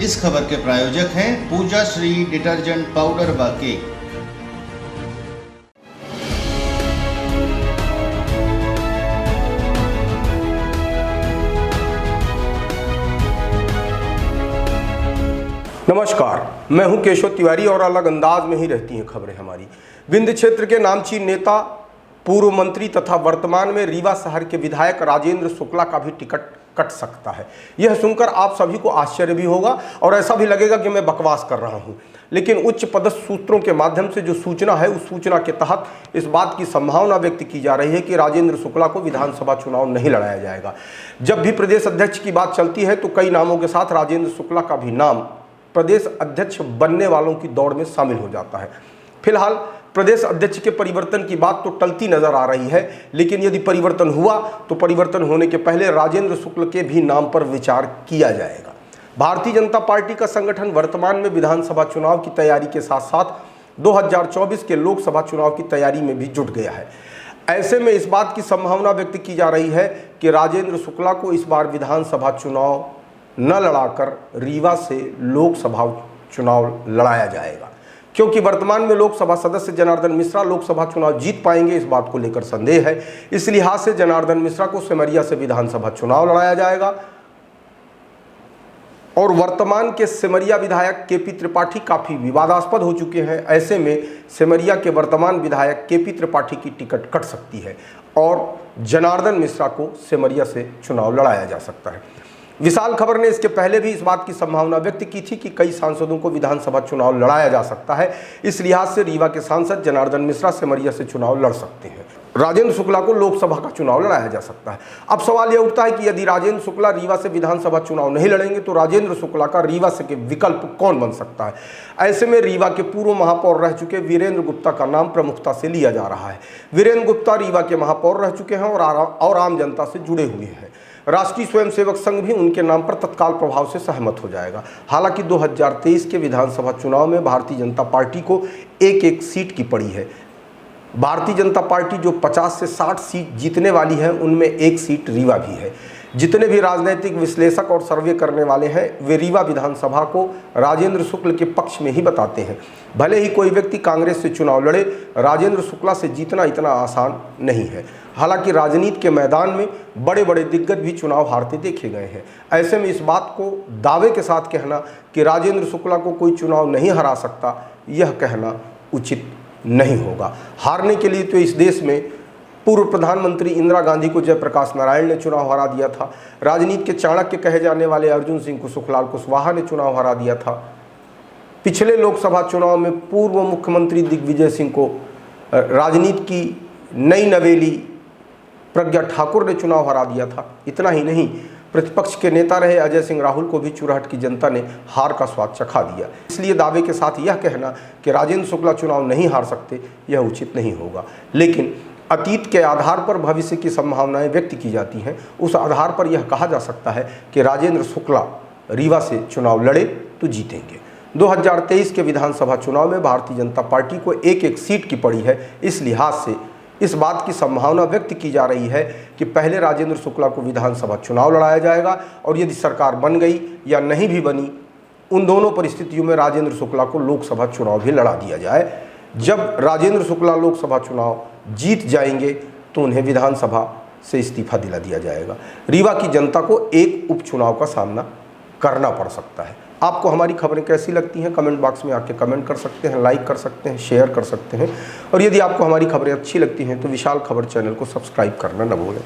इस खबर के प्रायोजक हैं पूजा श्री डिटर्जेंट पाउडर व केक। नमस्कार, मैं हूं केशव तिवारी और अलग अंदाज में ही रहती हैं खबरें हमारी। विंध्य क्षेत्र के नामचीन नेता, पूर्व मंत्री तथा वर्तमान में रीवा शहर के विधायक राजेंद्र शुक्ला का भी टिकट कट सकता है। यह सुनकर आप सभी को आश्चर्य भी होगा और ऐसा भी लगेगा कि मैं बकवास कर रहा हूं, लेकिन उच्च पदस्थ सूत्रों के माध्यम से जो सूचना है, उस सूचना के तहत इस बात की संभावना व्यक्त की जा रही है कि राजेंद्र शुक्ला को विधानसभा चुनाव नहीं लड़ाया जाएगा। जब भी प्रदेश अध्यक्ष की बात चलती है तो कई नामों के साथ राजेंद्र शुक्ला का भी नाम प्रदेश अध्यक्ष बनने वालों की दौड़ में शामिल हो जाता है। फिलहाल प्रदेश अध्यक्ष के परिवर्तन की बात तो टलती नजर आ रही है, लेकिन यदि परिवर्तन हुआ तो परिवर्तन होने के पहले राजेंद्र शुक्ल के भी नाम पर विचार किया जाएगा। भारतीय जनता पार्टी का संगठन वर्तमान में विधानसभा चुनाव की तैयारी के साथ साथ 2024 के लोकसभा चुनाव की तैयारी में भी जुट गया है। ऐसे में इस बात की संभावना व्यक्त की जा रही है कि राजेंद्र शुक्ला को इस बार विधानसभा चुनाव न लड़ाकर रीवा से लोकसभा चुनाव लड़ाया जाएगा, क्योंकि वर्तमान में लोकसभा सदस्य जनार्दन मिश्रा लोकसभा चुनाव जीत पाएंगे, इस बात को लेकर संदेह है। इस लिहाज से जनार्दन मिश्रा को सिमरिया से विधानसभा चुनाव लड़ाया जाएगा और वर्तमान के सिमरिया विधायक केपी त्रिपाठी काफी विवादास्पद हो चुके हैं। ऐसे में सिमरिया के वर्तमान विधायक केपी त्रिपाठी की टिकट कट सकती है और जनार्दन मिश्रा को सिमरिया से चुनाव लड़ाया जा सकता है। विशाल खबर ने इसके पहले भी इस बात की संभावना व्यक्त की थी कि कई सांसदों को विधानसभा चुनाव लड़ाया जा सकता है। इस लिहाज से रीवा के सांसद जनार्दन मिश्रा सिमरिया से चुनाव लड़ सकते हैं। राजेंद्र शुक्ला को लोकसभा का चुनाव लड़ाया जा सकता है। अब सवाल यह उठता है कि यदि राजेंद्र शुक्ला रीवा से विधानसभा चुनाव नहीं लड़ेंगे तो राजेंद्र शुक्ला का रीवा से के विकल्प कौन बन सकता है। ऐसे में रीवा के पूर्व महापौर रह चुके वीरेंद्र गुप्ता का नाम प्रमुखता से लिया जा रहा है। वीरेंद्र गुप्ता रीवा के महापौर रह चुके हैं और आम जनता से जुड़े हुए हैं। राष्ट्रीय स्वयंसेवक संघ भी उनके नाम पर तत्काल प्रभाव से सहमत हो जाएगा। हालांकि 2023 के विधानसभा चुनाव में भारतीय जनता पार्टी को एक सीट की पड़ी है। भारतीय जनता पार्टी जो 50 से 60 सीट जीतने वाली है, उनमें एक सीट रीवा भी है। जितने भी राजनीतिक विश्लेषक और सर्वे करने वाले हैं, वे रीवा विधानसभा को राजेंद्र शुक्ल के पक्ष में ही बताते हैं। भले ही कोई व्यक्ति कांग्रेस से चुनाव लड़े, राजेंद्र शुक्ला से जीतना इतना आसान नहीं है। हालांकि राजनीति के मैदान में बड़े बड़े दिग्गज भी चुनाव हारते देखे गए हैं। ऐसे में इस बात को दावे के साथ कहना कि राजेंद्र शुक्ला को कोई चुनाव नहीं हरा सकता, यह कहना उचित नहीं होगा। हारने के लिए तो इस देश में पूर्व प्रधानमंत्री इंदिरा गांधी को जयप्रकाश नारायण ने चुनाव हरा दिया था। राजनीति के चाणक्य कहे जाने वाले अर्जुन सिंह को सुखलाल कुशवाहा ने चुनाव हरा दिया था। पिछले लोकसभा चुनाव में पूर्व मुख्यमंत्री दिग्विजय सिंह को राजनीति की नई नवेली प्रज्ञा ठाकुर ने चुनाव हरा दिया था। इतना ही नहीं, प्रतिपक्ष के नेता रहे अजय सिंह राहुल को भी चुरहट की जनता ने हार का स्वाद चखा दिया। इसलिए दावे के साथ यह कहना कि राजेंद्र शुक्ला चुनाव नहीं हार सकते, यह उचित नहीं होगा। लेकिन अतीत के आधार पर भविष्य की संभावनाएं व्यक्त की जाती हैं। उस आधार पर यह कहा जा सकता है कि राजेंद्र शुक्ला रीवा से चुनाव लड़े तो जीतेंगे। 2023 के विधानसभा चुनाव में भारतीय जनता पार्टी को एक सीट की पड़ी है। इस लिहाज से इस बात की संभावना व्यक्त की जा रही है कि पहले राजेंद्र शुक्ला को विधानसभा चुनाव लड़ाया जाएगा और यदि सरकार बन गई या नहीं भी बनी, उन दोनों परिस्थितियों में राजेंद्र शुक्ला को लोकसभा चुनाव भी लड़ा दिया जाए। जब राजेंद्र शुक्ला लोकसभा चुनाव जीत जाएंगे तो उन्हें विधानसभा से इस्तीफा दिला दिया जाएगा। रीवा की जनता को एक उपचुनाव का सामना करना पड़ सकता है। आपको हमारी खबरें कैसी लगती हैं, कमेंट बॉक्स में आके कमेंट कर सकते हैं, लाइक कर सकते हैं, शेयर कर सकते हैं। और यदि आपको हमारी खबरें अच्छी लगती हैं तो विशाल खबर चैनल को सब्सक्राइब करना न भूलें।